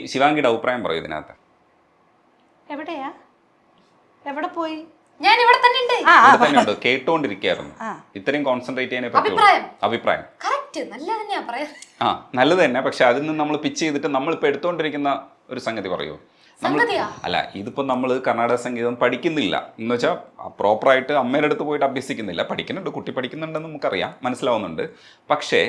ശിവാംഗിയുടെ അഭിപ്രായം പറയൂ ഇതിനകത്ത്. എവിടെയാ എവിടെ പോയി? ഞാൻ ഇവിടെ തന്നെ ഉണ്ട്, കേട്ടോണ്ടിരിക്കായിരുന്നു. ഇത്രയും കോൺസെൻട്രേറ്റ് ചെയ്യാനേ പറ്റുള്ളൂ. അഭിപ്രായം നല്ലത് തന്നെ. പക്ഷെ അതിൽ നിന്ന് നമ്മൾ പിച്ച് ചെയ്തിട്ട് നമ്മളിപ്പോൾ എടുത്തുകൊണ്ടിരിക്കുന്ന ഒരു സംഗതി പറയൂ. അല്ല, ഇതിപ്പോ നമ്മൾ കർണാടക സംഗീതം പഠിക്കുന്നില്ല എന്ന് വെച്ചാൽ പ്രോപ്പറായിട്ട് അമ്മയുടെ അടുത്ത് പോയിട്ട് അഭ്യസിക്കുന്നില്ല. പഠിക്കുന്നുണ്ട്, കുട്ടി പഠിക്കുന്നുണ്ടെന്ന് നമുക്കറിയാം, മനസ്സിലാവുന്നുണ്ട്. പക്ഷേ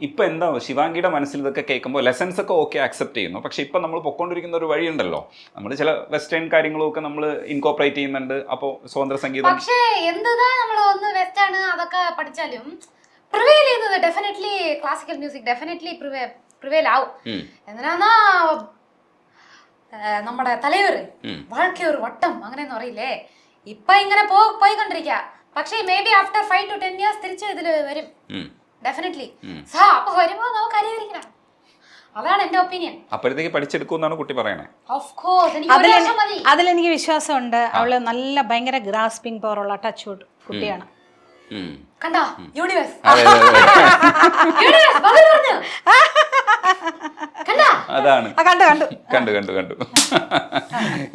ഇപ്പം എന്താ ശിവാംഗിയുടെ മനസ്സിൽ ഇതൊക്കെ കേൾക്കുമ്പോൾ ലെസൺസ് ഒക്കെ ഓക്കെ ആക്സെപ്റ്റ് ചെയ്യുന്നു. പക്ഷെ ഇപ്പം നമ്മൾ പൊയ്ക്കൊണ്ടിരിക്കുന്ന ഒരു വഴിയുണ്ടല്ലോ, നമ്മൾ ചില വെസ്റ്റേൺ കാര്യങ്ങളും ഒക്കെ നമ്മൾ ഇൻകോപ്പറേറ്റ് ചെയ്യുന്നുണ്ട്. അപ്പോൾ സ്വതന്ത്ര സംഗീതം പക്ഷേ എന്താ നമ്മൾ ഒന്ന് വെസ്റ്റേൺ അതൊക്കെ പഠിച്ചാലും പ്രിവെയിൽ ചെയ്യുന്നത് definitely classical music definitely prevail ആവും. എന്തിനാ നമ്മുടെ തലയൂര് വാഴക്കയൊരു വട്ടം അങ്ങനെയൊന്നും അറിയില്ലേ, ഇപ്പൊ ഇങ്ങനെ പോയിക്കൊണ്ടിരിക്കുക. പക്ഷേ may be after 5 to 10 years തിരിച്ച് ഇതില് വരും ഡെഫിനറ്റ്ലി. അപ്പൊ വരുമ്പോ നമുക്ക് അനുകരിക്കണം. അതാണ് എന്റെ ഒപ്പീനിയൻ. അപ്പോഴത്തേക്ക് പഠിച്ചെടുക്കുമെന്നാണ് കുട്ടി പറയണേ. അതിലെനിക്ക് വിശ്വാസമുണ്ട്. അവള് നല്ല ഭയങ്കര ഗ്രാസ്പിംഗ് പവർ ഉള്ള ടച്ച് വുഡ് കുട്ടിയാണ്. കണ്ടോ യൂണിവേഴ്സ് അതാണ് കണ്ടു.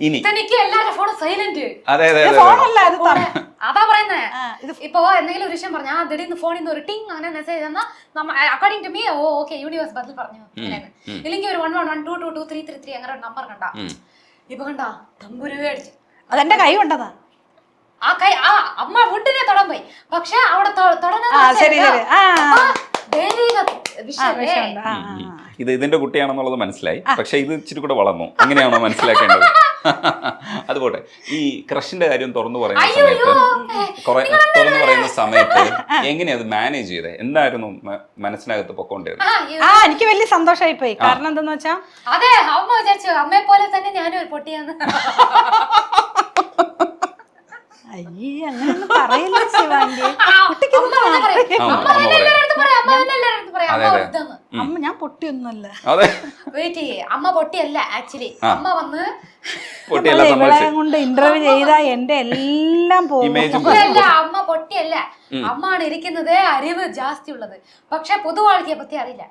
ഇനി അതാ പറയുന്നേ. ഇപ്പൊ എന്തെങ്കിലും ഒരു വിഷയം പറഞ്ഞാൽ ദിടീന്ന് ഫോണിൽ നിന്ന് ഒരു ടിങ് അങ്ങനെ മെസ്സേജ് തന്നാ according to me okay universe ബദൽ പറഞ്ഞു. ഇല്ലെങ്കിൽ ഒരു 11122233 അങ്ങനെ ഒരു നമ്പർ കണ്ടാ. ഇപ്പൊ കണ്ടാ തമ്പുരുവേ അടിച്ചു. അതെന്റെ കൈ കൊണ്ടതാ. അമ്മ വീട്ടിനെ തൊടാൻ പോയി, പക്ഷെ അവിടെ ഇത് ഇതിന്റെ കുട്ടിയാണെന്നുള്ളത് മനസ്സിലായി. പക്ഷെ ഇത് ഇച്ചിരി കൂടെ വളർന്നു. അങ്ങനെയാണോ മനസ്സിലാക്കേണ്ടത്? അതുപോട്ടെ, ഈ ക്രഷിന്റെ കാര്യം തുറന്നു പറയുന്ന സമയത്ത് എങ്ങനെയാ അത് മാനേജ് ചെയ്തേ? എന്തായിരുന്നു മനസ്സിനകത്ത് പൊക്കോണ്ടത്? എനിക്ക് വലിയ സന്തോഷമായി പോയി. കാരണം എന്താന്ന് വെച്ചാ അതെ അമ്മ വിചാരിച്ചു അമ്മയെ പോലെ തന്നെ ഞാനും ഒരു പൊട്ടിയാന്ന്. അയ്യേ, അങ്ങനെയൊന്നും പറയില്ല ശിവാംഗി. അമ്മ ഞാൻ പൊട്ടിയൊന്നുമല്ല. അമ്മ പൊട്ടിയല്ല ആക്ച്വലി. അമ്മ വന്ന് ഇവളെ കൊണ്ട് ഇന്റർവ്യൂ ചെയ്താ എന്റെ എല്ലാം പോകും. അമ്മ പൊട്ടിയല്ല, അമ്മ ആണ് ഇരിക്കുന്നത് അറിവ് ജാസ്തി ഉള്ളത്. പക്ഷെ പൊതുവാഴ്ചയെ പറ്റി അറിയില്ല.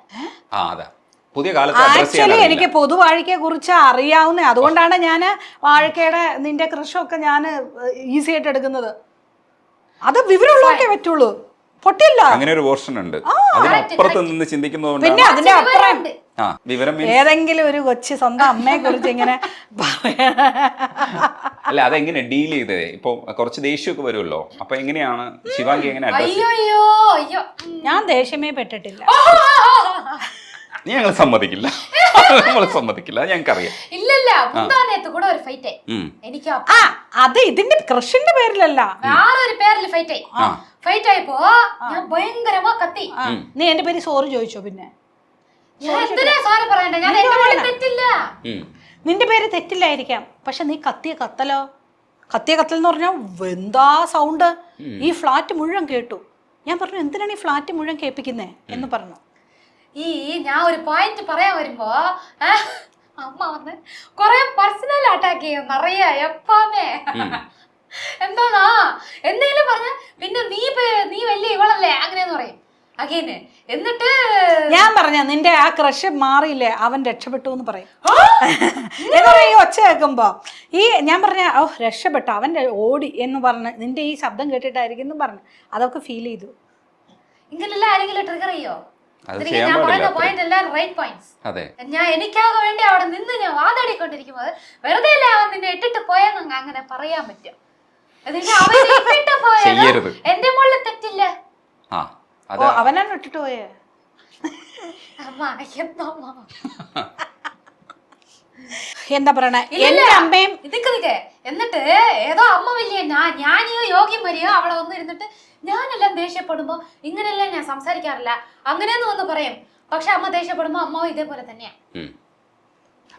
ആക്ച്വലി എനിക്ക് പൊതുവാഴിക്കയെ കുറിച്ച് അറിയാവുന്ന, അതുകൊണ്ടാണ് ഞാൻ വാഴക്കയുടെ നിന്റെ കൃഷിയൊക്കെ ഞാൻ ഈസി ആയിട്ട് എടുക്കുന്നത്. അത് വിവരമുള്ളവർക്കേ പറ്റുള്ളൂ. പൊട്ടില്ല. അങ്ങനെ ഒരു പോർഷൻ ഉണ്ട്. അതിനപ്പുറത്ത് നിന്ന് ചിന്തിക്കുന്നതുകൊണ്ട് പിന്നെ അതിന്റെ അപ്പുറം വിവരം ഏതെങ്കിലും ഒരു കൊച്ചി സ്വന്തം അമ്മയെ കുറിച്ച് ഇങ്ങനെ അല്ല, അതെങ്ങനെ ഡീൽ ചെയ്തേ? ഇപ്പൊ കുറച്ച് ദേഷ്യമൊക്കെ വരുമല്ലോ, അപ്പൊ എങ്ങനെയാണ് ശിവാംഗി എങ്ങനെ? ഞാൻ ദേഷ്യമേ പെട്ടിട്ടില്ല. ഞങ്ങൾ സമ്മതിക്കില്ല, നമ്മൾ സമ്മതിക്കില്ല, ഞങ്ങൾക്കറിയാം. അത് ഇതിന്റെ കൃഷിന്റെ പേരിലല്ല, വേറൊരു പേരിൽ ഫൈറ്റ് ആയപ്പോ ഞാൻ ഭയങ്കരമാ കത്തി. നീ എന്റെ പേര് സോറി ചോദിച്ചോ? പിന്നെ നിന്റെ പേര് തെറ്റില്ലായിരിക്കാം, പക്ഷെ നീ കത്തിയ കത്തൽ എന്ന് പറഞ്ഞാൽ എന്താ സൗണ്ട്, ഈ ഫ്ലാറ്റ് മുഴുവൻ കേട്ടു. ഞാൻ പറഞ്ഞു എന്തിനാണ് ഈ ഫ്ലാറ്റ് മുഴുവൻ കേൾപ്പിക്കുന്നേ എന്ന് പറഞ്ഞു. ഞാൻ ഒരു പോയിന്റ് പറയാൻ വരുമ്പോ അമ്മ വന്ന് കൊറേ പേഴ്സണൽ അറ്റാക്ക് ചെയ്യും നിറയെ എപ്പോമേ. എന്താ എന്തെങ്കിലും പറഞ്ഞ പിന്നെ നീ വലിയ ഇവളല്ലേ അങ്ങനെയെന്ന് പറയും അഗൈന്. എന്നിട്ട് ഞാൻ പറഞ്ഞ നിന്റെ ആ ക്രഷ് മാറിയില്ലേ, അവൻ രക്ഷപ്പെട്ടു എന്ന് പറയും. എന്താ പറയാ ഈ ഒച്ച കേൾക്കുമ്പോ ഈ ഞാൻ പറഞ്ഞ ഓ രക്ഷപ്പെട്ടു, അവൻ ഓടി എന്ന് പറഞ്ഞ് നിന്റെ ഈ ശബ്ദം കേട്ടിട്ടായിരിക്കും എന്ന് പറഞ്ഞു. അതൊക്കെ ഫീൽ ചെയ്തു. ഇങ്ങനെയല്ല ആരെങ്കിലും ട്രിഗർ ചെയ്യോ? എനിക്കാകെ വേണ്ടി അവിടെ നിന്ന് ഞാൻ വാതാടിക്കൊണ്ടിരിക്കുമ്പോ വെറുതെ അല്ലേ അവൻ നിന്നെ ഇട്ടിട്ട് പോയെന്ന് അങ്ങനെ പറയാൻ പറ്റും. എന്റെ മുകളിൽ തെറ്റില്ല. അവനാണ് ഇട്ടിട്ട് പോയേ. എന്താ പറയണേ എന്റെ അമ്മയും ഇതൊക്കെ. എന്നിട്ട് ഏതോ അമ്മ വലിയ ഞാനിയോ യോഗ്യം വരികയോ അവിടെ വന്ന് ഇരുന്നിട്ട് ഞാനെല്ലാം ദേഷ്യപ്പെടുമ്പോ ഇങ്ങനെയല്ല ഞാൻ സംസാരിക്കാറില്ല അങ്ങനെയെന്ന് വന്ന് പറയും. പക്ഷെ അമ്മ ദേഷ്യപ്പെടുമ്പോ അമ്മ ഇതേപോലെ തന്നെയാ.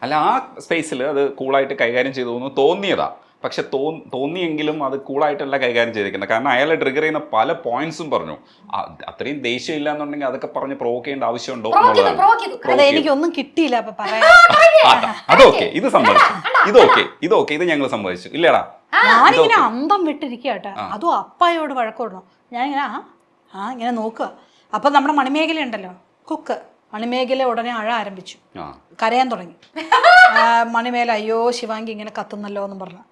അല്ല, ആ സ്പേസിൽ അത് കൂളായിട്ട് കൈകാര്യം ചെയ്തു തോന്നിയതാ. പക്ഷെ തോന്നിയെങ്കിലും അത് കൂളായിട്ടല്ല കൈകാര്യം ചെയ്തിരിക്കുന്നത്. കാരണം അയാളെ ട്രിഗർ ചെയ്യുന്ന പല പോയിന്റ്സും പറഞ്ഞു. അത്രയും ദേഷ്യം ഇല്ല എന്നുണ്ടെങ്കിൽ അതൊക്കെ പറഞ്ഞ് പ്രൊവോക്ക് ചെയ്യേണ്ട ആവശ്യമുണ്ടോ എന്നുള്ളതാണ്. എനിക്കൊന്നും കിട്ടിയില്ല. അതൊക്കെ ഇത് സമ്മതിച്ചു, ഇത് ഞങ്ങൾ സമ്മതിച്ചു. ഇല്ലടാ, ഞാനിങ്ങനെ അന്തം വിട്ടിരിക്കുക കേട്ടോ. അതും അപ്പായോട് വഴക്കോടണം. ഞാനിങ്ങനെ ഇങ്ങനെ നോക്കുക. അപ്പൊ നമ്മുടെ മണിമേഖല ഉണ്ടല്ലോ, കുക്ക്, മണിമേഖല ഉടനെ അഴ ആരംഭിച്ചു, ആ കരയാൻ തുടങ്ങി. മണിമേല അയ്യോ ശിവാങ്കി ഇങ്ങനെ കത്തുന്നല്ലോ എന്ന് പറഞ്ഞു.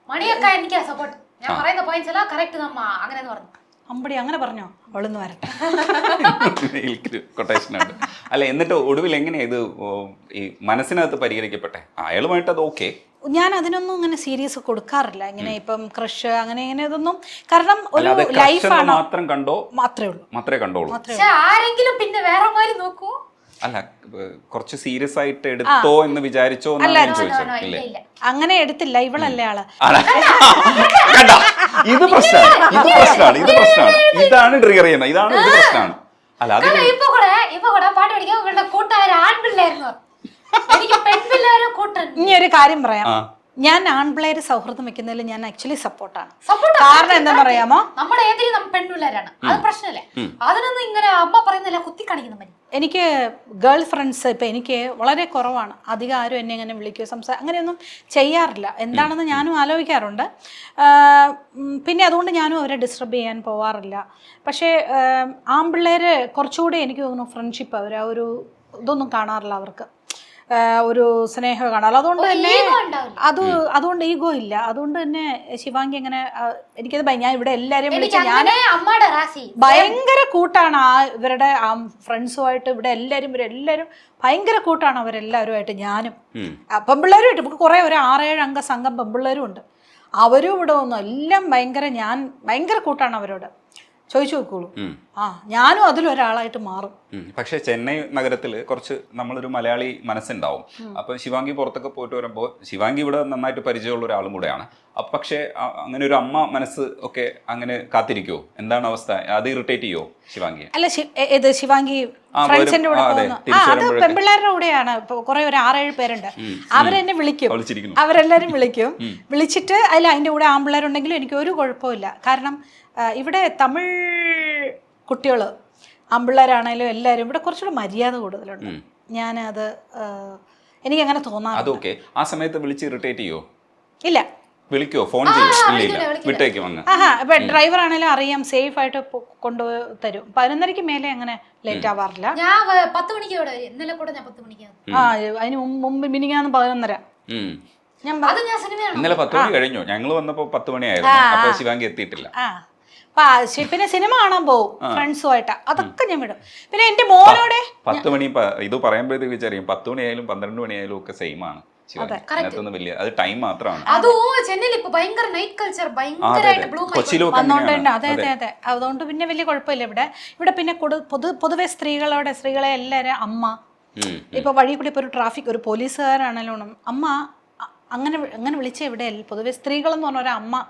മണിയൊക്കെ എനിക്ക് സപ്പോർട്ട്. ഞാൻ പറയുന്ന പോയിന്റ്സ് എല്ലാം കറക്റ്റ് നമ്മ അങ്ങനെ പറഞ്ഞു. അമ്പടി അങ്ങനെ പറഞ്ഞോ, അവളൊന്ന് വരട്ടെ. കൊട്ടേഷൻ ഉണ്ട്. അല്ല, എന്നിട്ട് ഒടുവിൽ എങ്ങനെയാ ഇത് ഈ മനസ്സിനകത്ത് പരിഹരിക്കപ്പെട്ടെ? അയാളുമായിട്ട് അത് ഓക്കെ? ഞാൻ അതിനൊന്നും ഇങ്ങനെ സീരിയസ് കൊടുക്കാറില്ല. ഇങ്ങനെ ഇപ്പം ക്രഷ് അങ്ങനെ ഇങ്ങനെ ഇതൊന്നും. കാരണം ഒരു ലൈഫാണ് മാത്രമേ കണ്ടോളൂ. പക്ഷെ ആരെങ്കിലും പിന്നെ വേറെ മാതിരി നോക്കൂ. അല്ല, കുറച്ച് സീരിയസ് ആയിട്ട് എടുത്തോ എന്ന് വിചാരിച്ചോ എന്നാണ് ഞാൻ ചോദിച്ചത്. ഇല്ലേ, അങ്ങനെ എടുത്തില്ല. ഇവളല്ലേ ആള്. ഇത് പ്രശ്നമാണ്. ഇതാണ് ട്രിഗർ ചെയ്യുന്നത്. ഇതാണ് ഇത് പ്രശ്നമാണ്. അല്ല, അത് ഇപ്പൊ കൂടെ പാട്ട് പഠിക്കാൻ ഇവളുടെ കൂട്ടുകാർ ആൺപിള്ളേരുന്നു. എനിക്ക് പെൺപിള്ളേരും കൂട്ടൻ. ഇനി ഒരു കാര്യം പറയാം, ഞാൻ ആൺപിള്ളേര് സൗഹൃദം വെക്കുന്നതിൽ ഞാൻ ആക്ച്വലി സപ്പോർട്ടാണ്. കാരണം എന്താണെന്ന് പറയാമോ, നമ്മുടെ ഏതിരി പെൺപിള്ളേരാണ്, അത് പ്രശ്നമല്ലേ. അതിനൊന്നും ഇങ്ങനെ അമ്മ പറയുന്നില്ല കുത്തി കാണിക്കുന്ന മതി. എനിക്ക് ഗേൾ ഫ്രണ്ട്സ് ഇപ്പം എനിക്ക് വളരെ കുറവാണ്. അധികം ആരും എന്നെ ഇങ്ങനെ വിളിക്കുകയോ അങ്ങനെയൊന്നും ചെയ്യാറില്ല. എന്താണെന്ന് ഞാനും ആലോചിക്കാറുണ്ട്. പിന്നെ അതുകൊണ്ട് ഞാനും അവരെ ഡിസ്റ്റർബ് ചെയ്യാൻ പോവാറില്ല. പക്ഷേ ആൺപിള്ളേർ കുറച്ചുകൂടി എനിക്ക് തോന്നുന്നു ഫ്രണ്ട്ഷിപ്പ്, അവർ ആ ഒരു ഇതൊന്നും കാണാറില്ല, അവർക്ക് ഒരു സ്നേഹം കാണാറില്ല. അതുകൊണ്ട് തന്നെ അതുകൊണ്ട് ഈഗോ ഇല്ല. അതുകൊണ്ട് തന്നെ ശിവാങ്കി അങ്ങനെ എനിക്കത് ഞാൻ ഇവിടെ എല്ലാവരെയും വിളിച്ച് ഞാൻ ഭയങ്കര കൂട്ടാണ്. ഇവരുടെ ഫ്രണ്ട്സുമായിട്ട് ഇവിടെ എല്ലാവരും ഭയങ്കര കൂട്ടാണ് അവരെല്ലാവരുമായിട്ട്. ഞാനും പെൺപിള്ളേരുമായിട്ട് നമുക്ക് കുറേ ഒരു 6-7 അംഗ സംഘം പെൺപിള്ളേരും ഉണ്ട്. അവരും ഇവിടെ ഒന്നും എല്ലാം ഞാൻ ഭയങ്കര കൂട്ടാണ് അവരോട്. ചോദിച്ചു നോക്കോളൂ. ഞാനും അതിലൊരാളായിട്ട് മാറും. പക്ഷെ ചെന്നൈ നഗരത്തിൽ കുറച്ച് നമ്മളൊരു മലയാളി മനസ്സുണ്ടാവും. അപ്പൊ ശിവാങ്കി പുറത്തൊക്കെ പോയിട്ട് വരുമ്പോൾ ശിവാങ്കി ഇവിടെ നന്നായിട്ട് പരിചയമുള്ള ഒരാളും കൂടെയാണ്. പക്ഷെ അങ്ങനെ ഒരു അമ്മ മനസ്സ് ഒക്കെ അങ്ങനെ കാത്തിരിക്കുവോ? എന്താണ് അവസ്ഥ? അത് ഇറിറ്റേറ്റ് ചെയ്യോ ശിവാങ്കി? അല്ല, ഇത് ശിവാങ്കി ഫ്രണ്ട്സിന്റെ കൂടെ പോകുന്നു. അത് പെൺപിള്ളേരുടെ കൂടെയാണ്. കുറെ ഒരു 6-7 പേരുണ്ട്. അവരെന്നെ വിളിക്കും, അവരെല്ലാരും വിളിക്കും. വിളിച്ചിട്ട് അതിന്റെ കൂടെ ആൺപിള്ളേരുണ്ടെങ്കിലും എനിക്ക് ഒരു കുഴപ്പമില്ല. കാരണം ഇവിടെ തമിഴ് കുട്ടികൾ ആൺപിള്ളേരാണേലും എല്ലാവരും ഇവിടെ കുറച്ചുകൂടെ മര്യാദ കൂടുതലുണ്ട്. ഞാനത് എനിക്കങ്ങനെ തോന്നാറുണ്ട്. അതൊക്കെ ആ സമയത്ത് വിളിച്ച് ഇറിറ്റേറ്റ് ചെയ്യോ? ഇല്ല. വിളിക്കോ? ഫോൺ ചെയ്യോ? ഇല്ല, വിട്ടേക്കും. ഇപ്പൊ ഡ്രൈവർ ആണെങ്കിലും അറിയാം, സേഫ് ആയിട്ട് കൊണ്ടുപോയി തരും. 11:30 മേലെ അങ്ങനെ ലേറ്റ് ആവാറില്ല. ഞാൻ 10 മണിക്ക് ഇന്നലെ കൂടെ ഞാൻ 10 മണിക്ക് അതിന് മുമ്പ് മിനിങ്ങാന്ന് 11:30. ഇന്നലെ 10 മണി കഴിഞ്ഞു. ഞങ്ങൾ വന്നപ്പോ 10 മണിയായിരുന്നു. അപ്പൊ ശിവാങ്കി എത്തിയിട്ടില്ല. പിന്നെ സിനിമ കാണാൻ പോകും ഫ്രണ്ട്സുമായിട്ട്. അതൊക്കെ ഞാൻ വിടും. പിന്നെ എന്റെ മോനോടെ 10 മണി ഇത് പറയുമ്പോഴത്തേക്ക് വിചാരിക്കും 10 മണിയായാലും 12 മണിയായാലും ഒക്കെ സെയിം ആണ്. വലിയ അത് ടൈം മാത്രമാണ്. അതെ. അതുകൊണ്ട് പിന്നെ വലിയ കുഴപ്പമില്ല. ഇവിടെ പിന്നെ പൊതുവെ സ്ത്രീകളെ എല്ലാരും അമ്മ. ഇപ്പൊ വഴി കൂടി ഇപ്പൊ ഒരു ട്രാഫിക് ഒരു പോലീസുകാരാണെങ്കിലും അമ്മ അങ്ങനെ വിളിച്ച ഇവിടെ പൊതുവെ സ്ത്രീകൾ എന്ന് പറഞ്ഞ അമ്മ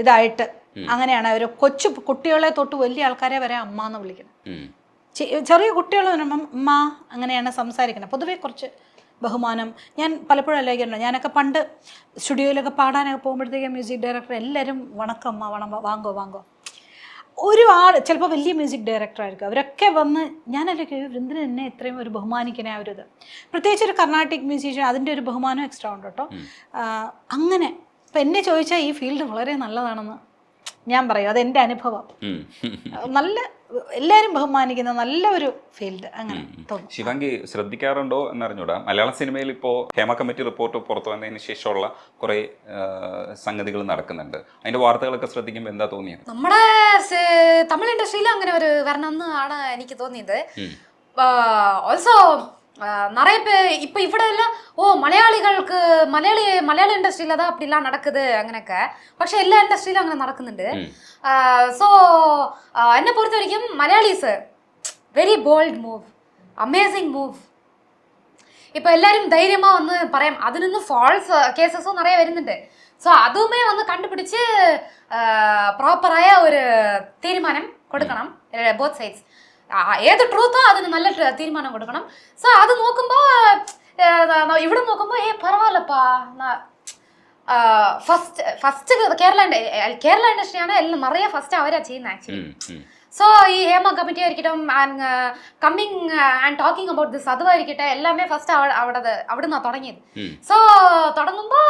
ഇതായിട്ട് അങ്ങനെയാണ്. അവർ കൊച്ചു കുട്ടികളെ തൊട്ട് വലിയ ആൾക്കാരെ വരെ അമ്മ എന്ന് വിളിക്കുന്നത്. ചെറിയ കുട്ടികൾ പറയുമ്പം അമ്മ അങ്ങനെയാണ് സംസാരിക്കുന്നത്. പൊതുവെ കുറച്ച് ബഹുമാനം. ഞാൻ പലപ്പോഴും ആലോചിക്കുന്നുണ്ട്, ഞാനൊക്കെ പണ്ട് സ്റ്റുഡിയോയിലൊക്കെ പാടാനൊക്കെ പോകുമ്പോഴത്തേക്ക് മ്യൂസിക് ഡയറക്ടർ എല്ലാവരും വണക്കം അമ്മ വാങ്ങോ. ഒരു ആൾ ചിലപ്പോൾ വലിയ മ്യൂസിക് ഡയറക്ടറായിരിക്കും, അവരൊക്കെ വന്ന് ഞാനല്ലെങ്കിൽ വൃന്ദന് എന്നെ ഇത്രയും ഒരു ബഹുമാനിക്കുന്ന ആ ഒരു ഇത്. പ്രത്യേകിച്ച് ഒരു കർണാട്ടിക് മ്യൂസീഷ്യൻ, അതിൻ്റെ ഒരു ബഹുമാനം എക്സ്ട്രാ ഉണ്ട് കേട്ടോ. അങ്ങനെ ഇപ്പം എന്നെ ചോദിച്ചാൽ ഈ ഫീൽഡ് വളരെ നല്ലതാണെന്ന് ഞാൻ പറയും. അതെൻ്റെ അനുഭവം. നല്ല എല്ലാവരും ബഹുമാനിക്കുന്ന നല്ല ഒരു ഫീൽഡ് അങ്ങനെ തോന്നും. ശിവാങ്കി ശ്രദ്ധിക്കാറുണ്ടോ എന്നറിഞ്ഞൂടാ, മലയാള സിനിമയിൽ ഇപ്പോൾ ഹേമ കമ്മിറ്റി റിപ്പോർട്ട് പുറത്തു വന്നതിന് ശേഷമുള്ള കുറെ സംഗതികൾ നടക്കുന്നുണ്ട്. അതിന്റെ വാർത്തകളൊക്കെ ശ്രദ്ധിക്കുമ്പോൾ എന്താ തോന്നിയത്? നമ്മുടെ തമിഴ് ഇൻഡസ്ട്രിയിൽ അങ്ങനെ ഒരു വരണമെന്ന് ആണ് എനിക്ക് തോന്നിയത്. ഓൾസോ நிறைய பேர் இப்போ ഇവിടെ എല്ലാം മലയാളികൾക്ക് മലയാള ഇൻഡസ്ട്രിയിൽ അതാ அப்படிலாம் നടക്കുന്നത് അങ്ങനെയൊക്കെ. പക്ഷെ എല്ലാ ഇൻഡസ്ട്രിയിലും അങ്ങനെ നടക്കുന്നുണ്ട്. സോ എന്നെ പൊറുത്ത വரைக்கும் Malayalis very bold move, amazing move. ഇപ്പൊ എല്ലാരും ധൈര്യമാ വന്ന് പറയാം. അതിനൊന്നും ഫാൾസ് കേസസും നിറയെ വരുന്നുണ്ട്. സോ അതുമേ വന്ന് കണ്ടുപിടിച്ച് പ്രോപ്പറായ ഒരു തീരുമാനം കൊടുക്കണം ബോത്ത് സൈഡ്സ്. ഏത് ട്രൂത്തോ അതിന് നല്ല തീരുമാനം കൊടുക്കണം. സോ അത് നോക്കുമ്പോൾ ഇവിടെ നോക്കുമ്പോൾ പരവായില്ലപ്പാ, ഫസ്റ്റ് കേരള ഇൻഡസ്ട്രിയാണ് എല്ലാം നിറയെ ഫസ്റ്റ് അവരാ ചെയ്യുന്നത് ആക്ച്വലി. സോ ഈ ഹേമ കമ്മിറ്റി ആയിരിക്കട്ടെ, coming and talking about this അതുമായിരിക്കട്ടെ, എല്ലാമേ ഫസ്റ്റ് അവിടുന്ന് തുടങ്ങിയത്. സോ തുടങ്ങുമ്പോൾ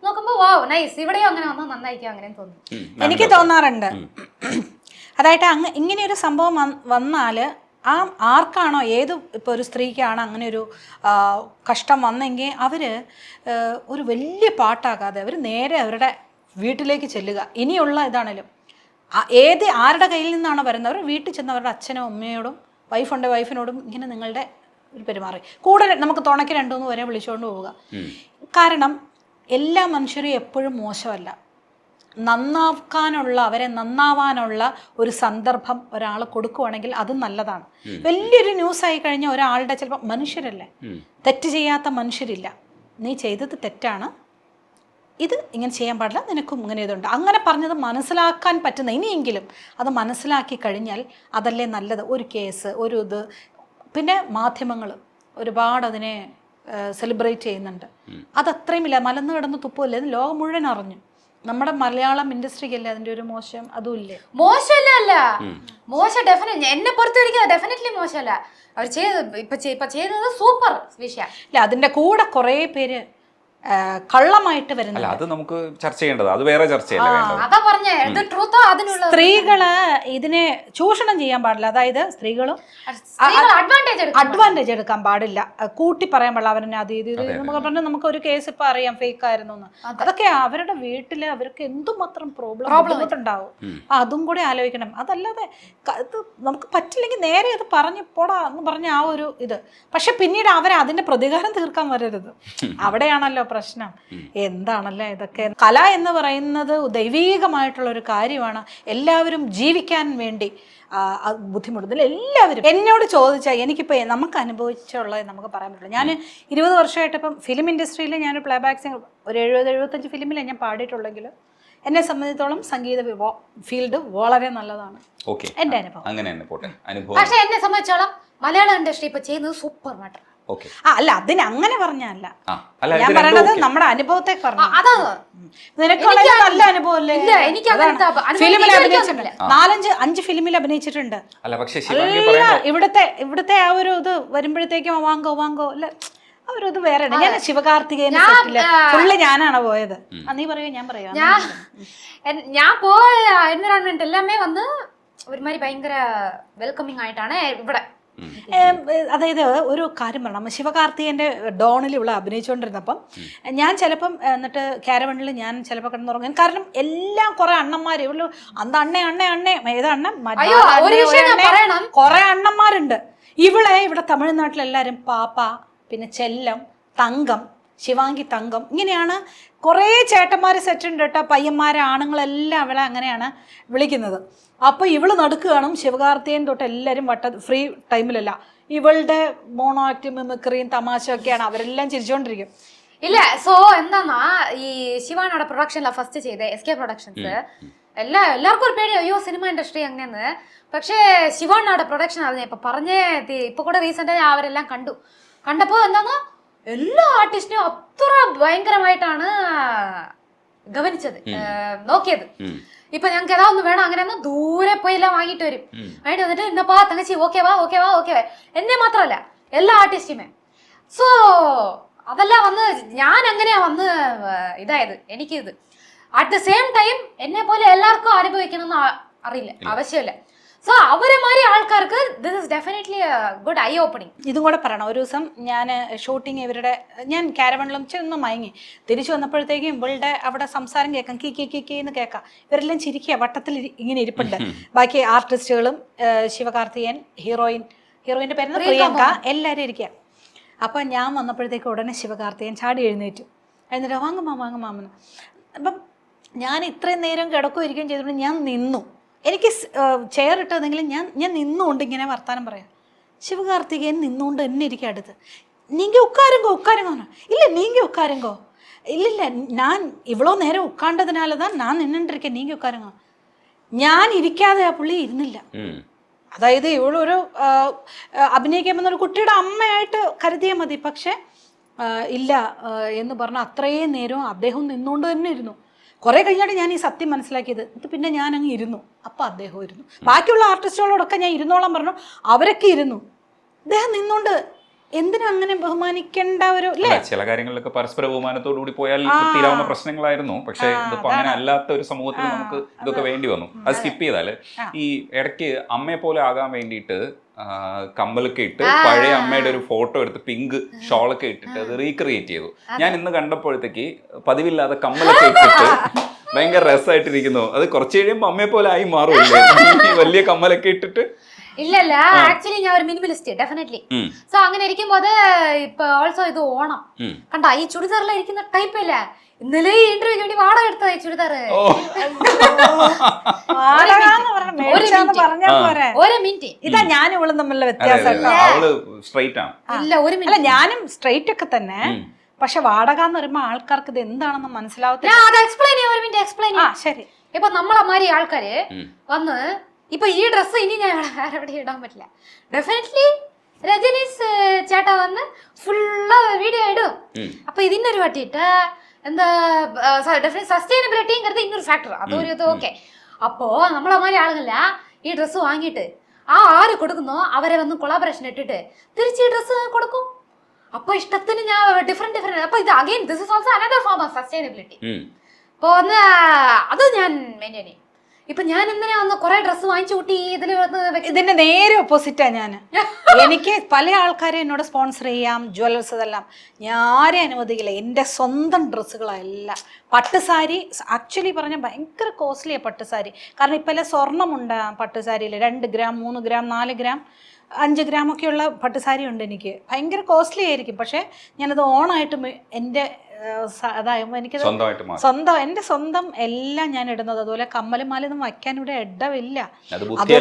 നോക്കുമ്പോൾ വാവ് നൈസ്, ഇവിടെയും അങ്ങനെ വന്നാൽ നന്നായിരിക്കും അങ്ങനെ തോന്നുന്നു. എനിക്ക് തോന്നാറുണ്ട്. അതായത് ഇങ്ങനെയൊരു സംഭവം വന്നാൽ ആർക്കാണോ ഏത് ഇപ്പോൾ ഒരു സ്ത്രീക്കാണ് അങ്ങനെ ഒരു കഷ്ടം വന്നെങ്കിൽ അവർ ഒരു വലിയ പാട്ടാക്കാതെ അവർ നേരെ അവരുടെ വീട്ടിലേക്ക് ചെല്ലുക. ഇനിയുള്ള ഇതാണേലും ആരുടെ കയ്യിൽ നിന്നാണോ വരുന്നത് അവർ വീട്ടിൽ ചെന്ന് അവരുടെ അച്ഛനോ അമ്മയോടും വൈഫിനോടും ഇങ്ങനെ നിങ്ങളുടെ ഒരു പെരുമാറി കൂടെ നമുക്ക് തുണയ്ക്ക് 2-3 വരെ വിളിച്ചുകൊണ്ട് പോവുക. കാരണം എല്ലാ മനുഷ്യരും എപ്പോഴും മോശമല്ല. അവരെ നന്നാവാനുള്ള ഒരു സന്ദർഭം ഒരാൾ കൊടുക്കുവാണെങ്കിൽ അതും നല്ലതാണ്. വലിയൊരു ന്യൂസ് ആയി കഴിഞ്ഞാൽ ഒരാളുടെ ചിലപ്പോൾ മനുഷ്യരല്ലേ, തെറ്റ് ചെയ്യാത്ത മനുഷ്യരില്ല. നീ ചെയ്തത് തെറ്റാണ്, ഇത് ഇങ്ങനെ ചെയ്യാൻ പാടില്ല, നിനക്കും ഇങ്ങനെ ഇതുണ്ട് അങ്ങനെ പറഞ്ഞത് മനസ്സിലാക്കാൻ പറ്റുന്ന ഇനിയെങ്കിലും അത് മനസ്സിലാക്കി കഴിഞ്ഞാൽ അതല്ലേ നല്ലത്. ഒരു കേസ് ഒരു ഇത് പിന്നെ മാധ്യമങ്ങൾ ഒരുപാട് അതിനെ സെലിബ്രേറ്റ് ചെയ്യുന്നുണ്ട്. അതത്രയുമില്ല, മലന്ന് കിടന്ന് തുപ്പല്ലേ, ഇത് ലോകം മുഴുവൻ അറിഞ്ഞു. നമ്മുടെ മലയാളം ഇൻഡസ്ട്രിക്കല്ലേ അതിന്റെ ഒരു മോശം അതും ഇല്ലേ? മോശമല്ല മോശം ഡെഫിനറ്റ് എന്നെ പുറത്തുവരിക്കുന്നത് ഡെഫിനറ്റ്ലി മോശമല്ല. അവർ ഇപ്പൊ ചെയ്യുന്നത് സൂപ്പർ വിഷയം. ഇല്ല അതിന്റെ കൂടെ കുറെ പേര് കള്ളമായിട്ട് വരുന്നത്. അത് നമുക്ക് ചർച്ച ചെയ്യേണ്ടത്, അത് വേറെ ചർച്ചയല്ലേ വേണ്ടത്. അതാ പറഞ്ഞേ, ഇത് ട്രൂത്തോ അതിനുള്ള സ്ത്രീകള് ഇതിനെ ചൂഷണം ചെയ്യാൻ പാടില്ല. അതായത് സ്ത്രീകളും അഡ്വാൻറ്റേജ് എടുക്കാൻ പാടില്ല, കൂട്ടി പറയാൻ പാടില്ല. അവരെ അത് ഇത് നമുക്ക് പറഞ്ഞാൽ നമുക്ക് ഒരു കേസ് ഇപ്പൊ അറിയാം ഫേക്ക് ആയിരുന്നു എന്ന്. അതൊക്കെ അവരുടെ വീട്ടില് അവർക്ക് എന്തുമാത്രം ബുദ്ധിമുട്ടുണ്ടാവും. അതും കൂടെ ആലോചിക്കണം. അതല്ലാതെ ഇത് നമുക്ക് പറ്റില്ലെങ്കിൽ നേരെ അത് പറഞ്ഞു പോടാ എന്ന് പറഞ്ഞ ആ ഒരു ഇത്. പക്ഷെ പിന്നീട് അവരെ അതിന്റെ പ്രതികാരം തീർക്കാൻ വരരുത്. അവിടെയാണല്ലോ പ്രശ്നം. എന്താണല്ലേ ഇതൊക്കെ. കല എന്ന് പറയുന്നത് ദൈവീകമായിട്ടുള്ള ഒരു കാര്യമാണ്. എല്ലാവരും ജീവിക്കാൻ വേണ്ടി ബുദ്ധിമുട്ടുന്നില്ല. എല്ലാവരും എന്നോട് ചോദിച്ചാൽ എനിക്കിപ്പോൾ നമുക്ക് അനുഭവിച്ചുള്ളത് നമുക്ക് പറയാൻ പറ്റില്ല. ഞാൻ 20 വർഷമായിട്ട് ഇപ്പം ഫിലിം ഇൻഡസ്ട്രിയിൽ ഞാനൊരു പ്ലേബാക്ക് സിംഗർ ഒരു 70-75 ഫിലിമിലെ ഞാൻ പാടിയിട്ടുള്ളെങ്കിൽ എന്നെ സംബന്ധിച്ചിടത്തോളം സംഗീത ഫീൽഡ് വളരെ നല്ലതാണ്. എൻ്റെ അനുഭവം. പക്ഷെ എന്നെ സംബന്ധിച്ചോളം മലയാളം ഇൻഡസ്ട്രി ഇപ്പൊ ചെയ്യുന്നത് സൂപ്പർ മാറ്റർ. അല്ല അതിന് അങ്ങനെ പറഞ്ഞല്ല, ഞാൻ പറയണത് നമ്മുടെ അനുഭവത്തെ പറഞ്ഞു. നിനക്ക് നല്ല അനുഭവം അല്ലേ? ഫിലിമിൽ അഭിനയിച്ചിട്ടുണ്ട്, 4-5 ഫിലിമിൽ അഭിനയിച്ചിട്ടുണ്ട്. ഇവിടുത്തെ ആ ഒരു ഇത് വരുമ്പോഴത്തേക്കും വാങ്കോ അല്ല ആ ഒരു ഇത് വേറെ. ഞാൻ ശിവകാർത്തികേയൻ ഫുള്ള് ഞാനാണ് പോയത്. നീ പറയൂ ഞാൻ പറയാ. ഞാൻ പോയ എൻവയോൺമെന്റ് എല്ലാമേ വന്ന് ഒരുമാതിരി ഭയങ്കര വെൽക്കമിങ് ആയിട്ടാണ് ഇവിടെ. അതായത് ഒരു കാര്യം പറയണം, ശിവകാർത്തികേയൻ്റെ ഡോണിൽ ഇവിടെ അഭിനയിച്ചുകൊണ്ടിരുന്നപ്പം ഞാൻ ചിലപ്പം എന്നിട്ട് കാരവണിൽ ഞാൻ ചിലപ്പോൾ കിടന്നുറങ്ങാൻ. കാരണം എല്ലാം കുറെ അണ്ണന്മാർ ഇവിടെ അന്ന് അണ്ണേ ഏതാ അണ്ണൻ കുറെ അണ്ണന്മാരുണ്ട്. ഇവിടെ തമിഴ്നാട്ടിലെല്ലാവരും പാപ്പ, പിന്നെ ചെല്ലം, തങ്കം, ശിവാങ്കി തങ്കം, ഇങ്ങനെയാണ് കുറേ ചേട്ടന്മാർ സെറ്റുണ്ട് കേട്ടോ. പയ്യന്മാരെ ആണുങ്ങളെല്ലാം അവളെ അങ്ങനെയാണ് വിളിക്കുന്നത്. അപ്പോൾ ഇവള് നടുക്ക് കാണും. ശിവകാർത്തികേയൻ തൊട്ട് എല്ലാവരും ഫ്രീ ടൈമിലല്ല ഇവളുടെ മോണോ ആക്ട് മിമിക്രിയും തമാശയൊക്കെയാണ്. അവരെല്ലാം ചിരിച്ചുകൊണ്ടിരിക്കും. ഇല്ല സോ എന്താന്നാ ഈ ശിവാനോടെ പ്രൊഡക്ഷനിലാ ഫസ്റ്റ് ചെയ്ത SK പ്രൊഡക്ഷൻസ്. എല്ലാവർക്കും ഒരു പേടി, അയ്യോ സിനിമ ഇൻഡസ്ട്രി അങ്ങനെന്ന്. പക്ഷേ ശിവാനോടെ പ്രൊഡക്ഷൻ അറിഞ്ഞ ഇപ്പൊ ഇപ്പൊ കൂടെ റീസെന്റ് അവരെല്ലാം കണ്ടപ്പോ എന്താന്നാ എല്ലാ ആർട്ടിസ്റ്റിനും അത്ര ഭയങ്കരമായിട്ടാണ് ഗവനിച്ചത്, നോക്കിയത്. ഇപ്പൊ ഞങ്ങൾക്ക് ഏതാ ഒന്ന് വേണം അങ്ങനെ ദൂരെ പോയി എല്ലാം വാങ്ങിട്ട് വരും. വാങ്ങിട്ട് വന്നിട്ട് എന്നപ്പാ തങ്ങച്ചി ഓക്കെ വാ എന്നെ മാത്രമല്ല എല്ലാ ആർട്ടിസ്റ്റുമേ. സോ അതെല്ലാം വന്ന് ഞാൻ അങ്ങനെയാ വന്ന് ഇതായത്. എനിക്കിത് അറ്റ് ദ സെയിം ടൈം എന്നെ പോലെ എല്ലാവർക്കും അനുഭവിക്കണമെന്ന് അറിയില്ല, ആവശ്യമില്ല. സോ അവരെമാതിരി ആൾക്കാർക്ക് this is definitely good I opening. ഇതും കൂടെ പറയണം. ഒരു ദിവസം ഞാൻ ഷൂട്ടിങ് ഞാൻ കാരവണിലും ചെന്ന് മയങ്ങി തിരിച്ചു വന്നപ്പോഴത്തേക്കും ഇവളുടെ അവിടെ സംസാരം കേൾക്കാം, കി എന്ന് കേൾക്കാം. ഇവരെല്ലാം ചിരിക്കുക, വട്ടത്തിൽ ഇങ്ങനെ ഇരിപ്പുണ്ട്. ബാക്കി ആർട്ടിസ്റ്റുകളും ശിവകാർത്തികേയൻ, ഹീറോയിൻ്റെ പേര് പ്രിയങ്ക, എല്ലാവരും ഇരിക്കുക. അപ്പം ഞാൻ വന്നപ്പോഴത്തേക്കും ഉടനെ ശിവകാർത്തികേയൻ ചാടി എഴുന്നേറ്റ് വാങ്ങും മാമെന്ന്. അപ്പം ഞാൻ ഇത്രയും നേരം കിടക്കുകയും ചെയ്തിട്ട് ഞാൻ നിന്നു. എനിക്ക് ചെയർ ഇട്ടതെങ്കിലും ഞാൻ നിന്നുകൊണ്ട് ഇങ്ങനെ വർത്താനം പറയാം. ശിവകാർത്തികേയൻ നിന്നുകൊണ്ട് എന്നെ ഇരിക്കുക അടുത്ത്. നീങ്ക ഉക്കാരുങ്കോ ഇല്ല നീങ്ക ഉക്കാരുങ്കോ ഇല്ലില്ല ഞാൻ ഇവളോ നേരം ഉക്കാണ്ടതിനാലതാ ഞാൻ നിന്നിട്ടിരിക്കുക, നീങ്ക ഉക്കാരുങ്കോ. ഞാൻ ഇരിക്കാതെ ആ പുള്ളി ഇരുന്നില്ല. അതായത് ഇവളൊരു അഭിനയിക്കാൻ വന്ന ഒരു കുട്ടിയുടെ അമ്മയായിട്ട് കരുതിയാൽ മതി. പക്ഷെ ഇല്ല എന്ന് പറഞ്ഞാൽ അത്രയും നേരം അദ്ദേഹം നിന്നുകൊണ്ട് തന്നെ ഇരുന്നു. കുറെ കഴിഞ്ഞാൽ ഞാൻ ഈ സത്യം മനസ്സിലാക്കിയത്. ഇത് പിന്നെ ഞാൻ അങ്ങ് ഇരുന്നു. അപ്പം അദ്ദേഹം ഇരുന്നു. ബാക്കിയുള്ള ആർട്ടിസ്റ്റുകളോടൊക്കെ ഞാൻ ഇരുന്നോളാൻ പറഞ്ഞു, അവരൊക്കെ ഇരുന്നു. അദ്ദേഹം നിന്നുകൊണ്ട് എന്തിനാ അങ്ങനെ ബഹുമാനിക്കേണ്ട ഒരു ചില കാര്യങ്ങളിലൊക്കെ പരസ്പര ബഹുമാനത്തോടു കൂടി പോയാൽ തീരാവുന്ന പ്രശ്നങ്ങളായിരുന്നു. പക്ഷെ ഇതിപ്പോ അങ്ങനെ അല്ലാത്ത ഒരു സമൂഹത്തിൽ നമുക്ക് ഇതൊക്കെ വേണ്ടി വന്നു. അത് സ്കിപ്പ് ചെയ്താല് ഈ ഇടയ്ക്ക് അമ്മയെ പോലെ ആകാൻ വേണ്ടിയിട്ട് കമ്മലൊക്കെ ഇട്ട് പഴയ അമ്മയുടെ ഒരു ഫോട്ടോ എടുത്ത് പിങ്ക് ഷോളൊക്കെ ഇട്ടിട്ട് അത് റീക്രിയേറ്റ് ചെയ്തു. ഞാൻ ഇന്ന് കണ്ടപ്പോഴത്തേക്ക് പതിവില്ലാതെ കമ്മലൊക്കെ ഇട്ടിട്ട് ഭയങ്കര രസമായിട്ടിരിക്കുന്നു. അത് കുറച്ച് കഴിയുമ്പോൾ അമ്മയെ പോലെ ആയി മാറുമല്ലേ വലിയ കമ്മലൊക്കെ ഇട്ടിട്ട്? ഇല്ലല്ല, ആക്ച്വലി ഞാൻ ഒരു മിനിമലിസ്റ്റ് ഡെഫിനറ്റ്ലി. സോ അങ്ങനെ ഇരിക്കുമ്പോ അത് ഇപ്പൊ ഓൾസോ ഇത് ഓണം കണ്ടോ, ഈ ചുരിദാറിൽ ഇരിക്കുന്ന ടൈപ്പ് ഇല്ല. ഇന്നലെ ഈ ഇന്റർവ്യൂക്ക് വേണ്ടി വാടക എടുത്തത് ഈ ചുരിദാറ്. ഒരു മിനിറ്റ്, ഇതാ ഞാൻ ഇവളും തമ്മിലുള്ള വ്യത്യാസം. ഇല്ല ഒരു അല്ല, മിനിറ്റ്, ഞാനും സ്ട്രൈറ്റ് ഒക്കെ തന്നെ. പക്ഷെ വാടക എന്ന് പറയുമ്പോ ആൾക്കാർക്ക് ഇത് എന്താണെന്ന് മനസ്സിലാവത്തില്ല. ഞാൻ അത് എക്സ്പ്ലെയിൻ ചെയ്യാം. ഒരു മിനിറ്റ് എക്സ്പ്ലെയിൻ ചെയ്യാം. ശരി. ഇപ്പൊ നമ്മളമാരി ആൾക്കാര് വന്ന് ഇപ്പൊ ഈ ഡ്രസ്സ് ഇനി ഞാൻ എവിടെ ഇടാൻ പറ്റില്ല. ഡെഫിനറ്റ്ലി രജനീസ് ചേട്ടാ വന്ന് ഫുള്ള് വീഡിയോ ഇടും. അപ്പൊ ഇതിനൊരു വട്ടിയിട്ട് എന്താ സസ്റ്റൈനബിലിറ്റിയും കരുതി ഇന്നൊരു ഫാക്ടർ അതൊരു ഇത് ഓക്കെ. അപ്പോ നമ്മളമാരി ആളുകളില്ല ഈ ഡ്രസ്സ് വാങ്ങിയിട്ട് ആര് കൊടുക്കുന്നോ അവരെ വന്ന് കൊളാബറേഷൻ ഇട്ടിട്ട് തിരിച്ച് ഈ ഡ്രസ്സ് കൊടുക്കും. അപ്പൊ ഇഷ്ടത്തിന് ഞാൻ ഡിഫറെന്റ് അപ്പൊ ഇത് again this is also another form of sustainability. അപ്പൊ ഒന്ന് അത് ഞാൻ മെയിൻറ്റെയിൻ ചെയ്യും. ഇപ്പൊ ഞാൻ എന്തിനാ ഒന്ന് കുറെ ഡ്രസ്സ് വാങ്ങിച്ചു കൂട്ടി ഇതിന്റെ നേരെ ഓപ്പോസിറ്റാ ഞാൻ. എനിക്ക് പല ആൾക്കാരെ എന്നോട് സ്പോൺസർ ചെയ്യാം, ജ്വല്ലറ്റ്സ് ഇതെല്ലാം ഞാനേ അനുവദിക്കില്ല. എൻ്റെ സ്വന്തം ഡ്രസ്സുകളല്ല. പട്ടുസാരി ആക്ച്വലി പറഞ്ഞാൽ ഭയങ്കര കോസ്റ്റ്ലിയാണ് പട്ടുസാരി. കാരണം ഇപ്പം എല്ലാം സ്വർണ്ണമുണ്ട് പട്ടുസാരിയിൽ. 2 ഗ്രാം 3 ഗ്രാം 4 ഗ്രാം 5 ഗ്രാം ഒക്കെയുള്ള പട്ടുസാരി ഉണ്ട് എനിക്ക്. ഭയങ്കര കോസ്റ്റ്ലി ആയിരിക്കും. പക്ഷേ ഞാനത് ഓണായിട്ട് എൻ്റെ അതാകുമ്പോൾ എനിക്കത് സ്വന്തം എൻ്റെ സ്വന്തം എല്ലാം ഞാൻ ഇടുന്നത്. അതുപോലെ കമ്മലുമാലൊന്നും വയ്ക്കാൻ ഇവിടെ ഇടവില്ല. അതുകൊണ്ട്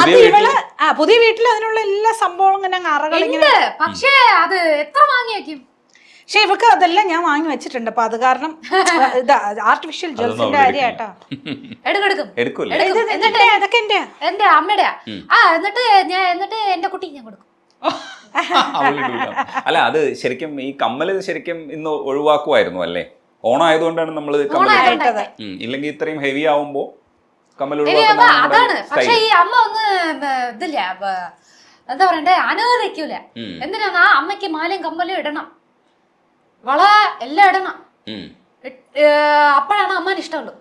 അത് ഇവള് പുതിയ വീട്ടിൽ അതിനുള്ള എല്ലാ സംഭവങ്ങളും ഇങ്ങനെ അറകളിങ്ങനെ. പക്ഷേ അത് എത്ര വാങ്ങിയേക്കും? പക്ഷെ ഇവക്ക് അതെല്ലാം ഞാൻ വാങ്ങി വെച്ചിട്ടുണ്ട്. അപ്പൊ അത് കാരണം ഇത് ആർട്ടിഫിഷ്യൽ ജ്വൽസിന്റെ കാര്യാട്ടോ. അതൊക്കെ എന്റെ അമ്മയുടെ. എന്നിട്ട് എന്റെ കുട്ടിക്ക് ഞാൻ കൊടുക്കും. അല്ല, അത് ശരിക്കും ഈ കമ്മല് ശരിക്കും ഇന്ന് ഒഴിവാക്കുമായിരുന്നു അല്ലേ? ഓണം ആയതുകൊണ്ടാണ് നമ്മൾ ഇല്ലെങ്കിൽ ഇത്രയും ഹെവി ആവുമ്പോ കമ്മൽ അതാണ്. പക്ഷെ ഈ അമ്മ ഒന്ന് ഇതില്ല, എന്താ പറയണ്ടേ, അനുവദിക്കൂല. എന്തിനാ അമ്മയ്ക്ക് മാലയും കമ്മലും ഇടണം, വള എല്ലാം ഇടണം. അപ്പോഴാണ് അമ്മാൻ ഇഷ്ടമുള്ളൂ.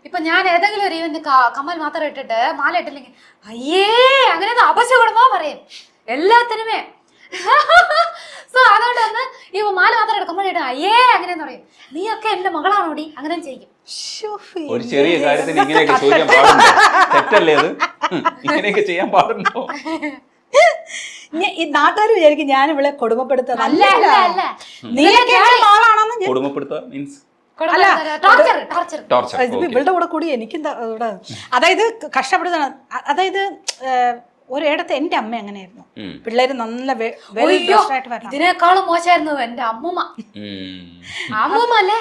ഇപ്പൊ ഞാൻ ഏതെങ്കിലും ഒരു ഇവന്റ് കമ്മൽ മാത്രം ഇട്ടിട്ട് മാല ഇട്ടില്ലെങ്കിൽ അയ്യേ അങ്ങനെ അപശകുണമാ പറയും എല്ലാത്തിനുമേ. സോ അതുകൊണ്ട് വന്ന് ഈ മാല മാത്രം കമ്മൽ ഇടും അയ്യേ അങ്ങനെയെന്ന് പറയും. നീയൊക്കെ എന്റെ മകളാണോടി അങ്ങനെ ചെയ്യും. ഒരു ചെറിയ കാര്യത്തിന് ഇങ്ങനെയൊക്കെ ചോദിക്കാൻ പാടുണ്ടോ? തെറ്റല്ലേ അത്? ഇങ്ങനെയൊക്കെ ചെയ്യാൻ പാടുണ്ടോ? ഈ നാട്ടുകാർ വിചാരിക്കും ഞാൻ ഇവിടെ കൊടുമപ്പെടുത്തുക. ഇവളുടെ കൂടെ കൂടി എനിക്കെന്താ ഇവിടെ, അതായത് കഷ്ടപ്പെടുന്നതാണ്. അതായത് ഒരിടത്ത് എന്റെ അമ്മ അങ്ങനെയായിരുന്നു. പിള്ളേര് നല്ല ഇതിനേക്കാളും മോശമായിരുന്നു എന്റെ അമ്മൂമ്മ. അമ്മൂമ്മ അല്ലേ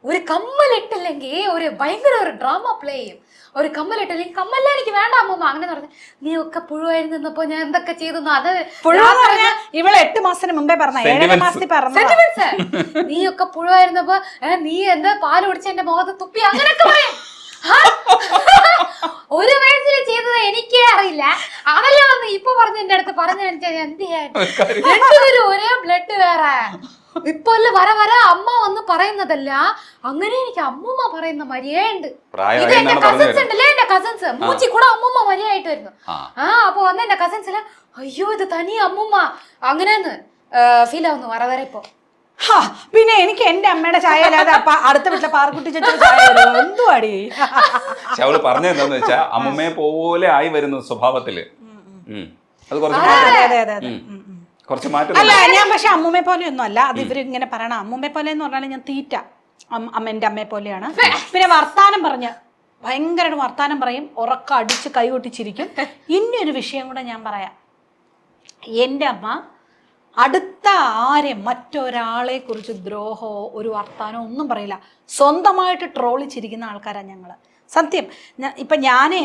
ഒരു കമ്മലിട്ടില്ലെങ്കിൽ ഒരു ഭയങ്കര ഒരു ഡ്രാമ പ്ലേ ചെയ്യും. ഒരു കമ്മലിട്ടില്ലെങ്കിൽ കമ്മല്ലേ എനിക്ക് വേണ്ട അമ്മൂമ്മ അങ്ങനെ പറഞ്ഞു. നീ ഒക്കെ പുഴുവായിരുന്നു നിന്നപ്പോ ഞാൻ എന്തൊക്കെ ചെയ്തു. അത് പുഴുവെന്ന് പറഞ്ഞാൽ ഇവള് 8 മാസത്തിന് മുമ്പേ പറഞ്ഞ 7 മാസത്തിൽ പറഞ്ഞു. നീ ഒക്കെ പുഴുവായിരുന്നപ്പോ നീ എന്താ പാല് കുടിച്ച എന്റെ മുഖത്ത് തുപ്പി അങ്ങനെയൊക്കെ പറയും. ഒരു വയസ്സിൽ ചെയ്തത് എനിക്കേ അറിയില്ല. അവല്ലേ വന്ന് ഇപ്പൊ പറഞ്ഞു എന്റെ അടുത്ത് പറഞ്ഞു എന്ത് ചെയ്യാൻ. രണ്ടുപേരും ഒരേ ബ്ലഡ് വേറെ. ഇപ്പൊ വര അമ്മ വന്ന് പറയുന്നതല്ല, അങ്ങനെ എനിക്ക് അമ്മൂമ്മ പറയുന്ന മര്യാദയുണ്ട്. ഇത് എന്റെ കസിൻസ് ഉണ്ടല്ലേ, എന്റെ കസിൻസ് മൂച്ചി കൂടെ അമ്മൂമ്മ മര്യാദയായിട്ട് വരുന്നു. അപ്പൊ വന്ന് എന്റെ കസിൻസില് അയ്യോ ഇത് തനി അമ്മൂമ്മ അങ്ങനെയെന്ന് ഫീൽ ആവുന്നു വര ഇപ്പൊ. പിന്നെ എനിക്ക് എന്റെ അമ്മയുടെ ചായ അല്ലാതെ അടുത്ത വീട്ടിലെ പാർക്കുട്ടി ചേച്ചി ചായ എന്തുവാടി. അവള് പറഞ്ഞെന്താന്ന് വെച്ചാ അമ്മമ്മയെ പോലെ ആയി വരുന്നു സ്വഭാവത്തില്. കുറച്ച് മാറ്റം അല്ല, ഞാൻ പക്ഷെ അമ്മൂമ്മയെ പോലെ ഒന്നും അല്ല. അത് ഇവരിങ്ങനെ പറയണം. അമ്മൂമ്മയെ പോലെ എന്ന് പറഞ്ഞാൽ ഞാൻ തീറ്റ എന്റെ അമ്മയെ പോലെയാണ്. പിന്നെ വർത്താനം പറഞ്ഞ് ഭയങ്കര വർത്താനം പറയും, ഉറക്കം അടിച്ച് കൈ കൊട്ടിച്ചിരിക്കും. ഇനിയൊരു വിഷയം കൂടെ ഞാൻ പറയാം. എൻ്റെ അമ്മ അടുത്ത ആരെയും മറ്റൊരാളെ കുറിച്ച് ദ്രോഹമോ ഒരു വർത്താനോ ഒന്നും പറയില്ല. സ്വന്തമായിട്ട് ട്രോളിച്ചിരിക്കുന്ന ആൾക്കാരാണ് ഞങ്ങള്. സത്യം. ഇപ്പൊ എന്നെ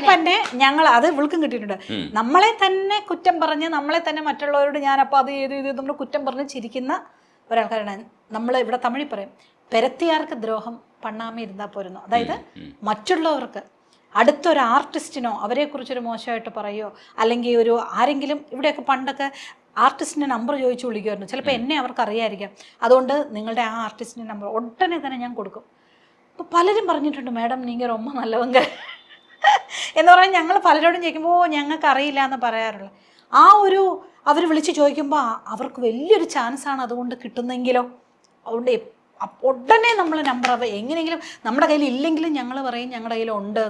തന്നെ ഞങ്ങൾ അത് ഇവൾക്കും കിട്ടിയിട്ടുണ്ട്. നമ്മളെ തന്നെ കുറ്റം പറഞ്ഞ് നമ്മളെ തന്നെ മറ്റുള്ളവരോട് ഞാനപ്പോ അത് ഇത് നമ്മൾ കുറ്റം പറഞ്ഞ് ചിരിക്കുന്ന ഒരാൾക്കാരാണ് നമ്മൾ. ഇവിടെ തമിഴിൽ പറയും പെരത്തിയാർക്ക് ദ്രോഹം പണ്ണാമി ഇരുന്നാൽ പോരുന്നു. അതായത് മറ്റുള്ളവർക്ക് അടുത്തൊരു ആർട്ടിസ്റ്റിനോ അവരെ കുറിച്ചൊരു മോശമായിട്ട് പറയുകയോ അല്ലെങ്കിൽ ഒരു ആരെങ്കിലും ഇവിടെയൊക്കെ പണ്ടൊക്കെ ആർട്ടിസ്റ്റിൻ്റെ നമ്പർ ചോദിച്ചു വിളിക്കുമായിരുന്നു. ചിലപ്പോൾ എന്നെ അവർക്ക് അറിയാമായിരിക്കാം. അതുകൊണ്ട് നിങ്ങളുടെ ആ ആർട്ടിസ്റ്റിൻ്റെ നമ്പർ ഉടനെ തന്നെ ഞാൻ കൊടുക്കും. അപ്പോൾ പലരും പറഞ്ഞിട്ടുണ്ട് മാഡം നിങ്ങൾ ரொம்ப நல்லவங்க. എന്ന് പറഞ്ഞാൽ ഞങ്ങൾ പലരോടും ചോദിക്കുമ്പോൾ ഞങ്ങൾക്ക് അറിയില്ല എന്ന് പറയാറുള്ളത്. ആ ഒരു അവർ വിളിച്ച് ചോദിക്കുമ്പോൾ അവർക്ക് വലിയൊരു ചാൻസാണ് അതുകൊണ്ട് കിട്ടുന്നെങ്കിലോ. അതുകൊണ്ട് ഉടനെ നമ്മൾ നമ്പർ എങ്ങനെയെങ്കിലും നമ്മുടെ കയ്യിൽ ഇല്ലെങ്കിലും ഞങ്ങൾ പറയും ഞങ്ങളുടെ കയ്യിൽ ഉണ്ട്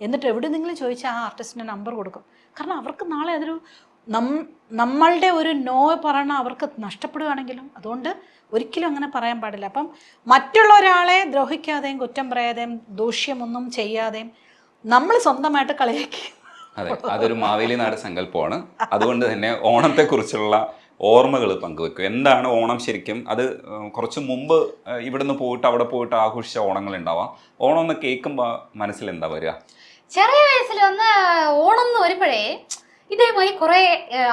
എന്നിട്ട് എവിടെയെങ്കിലും ചോദിച്ചാൽ ആ ആർട്ടിസ്റ്റിൻ്റെ നമ്പർ കൊടുക്കും. കാരണം അവർക്ക് നാളെ അതൊരു നമ്മളുടെ ഒരു നോ പറയണ അവർക്ക് നഷ്ടപ്പെടുകയാണെങ്കിലും. അതുകൊണ്ട് ഒരിക്കലും അങ്ങനെ പറയാൻ പാടില്ല. അപ്പം മറ്റുള്ള ഒരാളെ ദ്രോഹിക്കാതെയും കുറ്റം പറയാതെയും ദൂഷ്യമൊന്നും ചെയ്യാതെയും നമ്മൾ സ്വന്തമായിട്ട് കളിയാക്കി. അതെ, അതൊരു മാവേലി നാട് സങ്കല്പമാണ്. അതുകൊണ്ട് തന്നെ ഓണത്തെക്കുറിച്ചുള്ള ഓർമ്മകൾ പങ്കുവെക്കും. എന്താണ് ഓണം ശരിക്കും? അത് കുറച്ച് മുമ്പ് ഇവിടുന്ന് പോയിട്ട് അവിടെ പോയിട്ട് ആഘോഷിച്ച ഓണങ്ങൾ ഉണ്ടാവാം. ഓണം എന്ന് കേൾക്കുമ്പോൾ മനസ്സിൽ എന്താ വരിക? ചെറിയ വയസ്സിൽ വന്ന് ഓണം എന്ന് വരുമ്പോഴേ ഇതേമായി കുറെ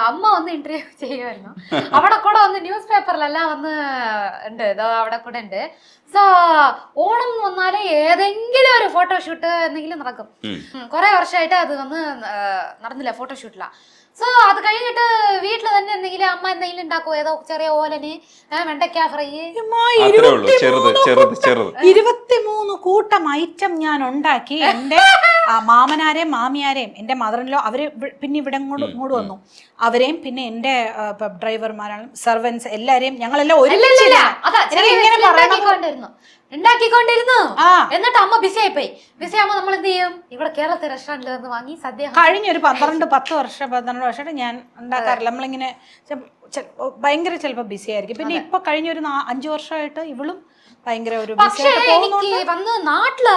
അമ്മ വന്ന് ഇന്റർവ്യൂ ചെയ്യുമായിരുന്നു. അവിടെ കൂടെ വന്ന് ന്യൂസ് പേപ്പറിലെല്ലാം വന്ന് ഉണ്ട്, ഇതോ അവിടെ കൂടെ ഉണ്ട്. സോ ഓണം എന്ന് വന്നാല് ഏതെങ്കിലും ഒരു ഫോട്ടോഷൂട്ട് എന്തെങ്കിലും നടക്കും. കുറെ വർഷമായിട്ട് അത് വന്ന് നടന്നില്ല, ഫോട്ടോഷൂട്ടില്ല. സോ അത് കഴിഞ്ഞിട്ട് വീട്ടിൽ തന്നെ എന്തെങ്കിലും അമ്മ എന്തെങ്കിലും ഉണ്ടാക്കുമോ, ഏതോ ചെറിയ ഓലന് വെണ്ടയ്ക്ക ഫ്രൈ, 23 കൂട്ടം ഐറ്റം ഞാൻ ഉണ്ടാക്കി. എൻ്റെ മാമനാരെയും മാമിയാരെയും എൻ്റെ മദറിലോ അവര് പിന്നെ ഇവിടെ ഇങ്ങോട്ട് വന്നു, അവരെയും പിന്നെ എൻ്റെ ഡ്രൈവർമാരാണ് സെർവൻസ് എല്ലാരെയും ഞങ്ങളെല്ലാം ഉണ്ടാക്കിക്കൊണ്ടിരുന്നു. എന്നിട്ട് അമ്മ ബിസി ആയിപ്പോയി. ബിസി ആകുമ്പോ നമ്മൾ എന്ത് ചെയ്യും? ഇവിടെ കേരളത്തെ റെസ്റ്റോറന്റിൽ നിന്ന് വാങ്ങി സദ്യ. കഴിഞ്ഞൊരു 12 വർഷമായിട്ട് ഞാൻ ഉണ്ടാക്കാറില്ല. നമ്മളിങ്ങനെ ഭയങ്കര ചിലപ്പോൾ ബിസി ആയിരിക്കും. പിന്നെ ഇപ്പൊ കഴിഞ്ഞൊരു 5 വർഷമായിട്ട് ഇവളും ഭയങ്കര ഒരു പക്ഷേ എനിക്ക് വന്ന് നാട്ടില്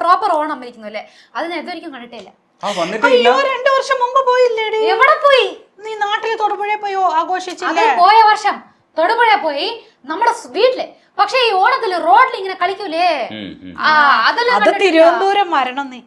പ്രോപ്പർ ഓണം ഇരിക്കുന്നു അല്ലേ, അതിന് ഇതുവരെയും കണ്ടിട്ടില്ല. 2 വർഷം മുമ്പ് പോയില്ലേടി? എവിടെ പോയി? നീ നാട്ടിൽ തൊടുപുഴ പോയോ ആഘോഷിച്ചില്ലേ? പോയ വർഷം തൊടുപുഴ പോയി നമ്മുടെ വീട്ടില്. പക്ഷെ ഈ ഓണത്തില് റോഡിൽ ഇങ്ങനെ കളിക്കൂലേ, അത് തിരുവനന്തപുരം വരണം നീ.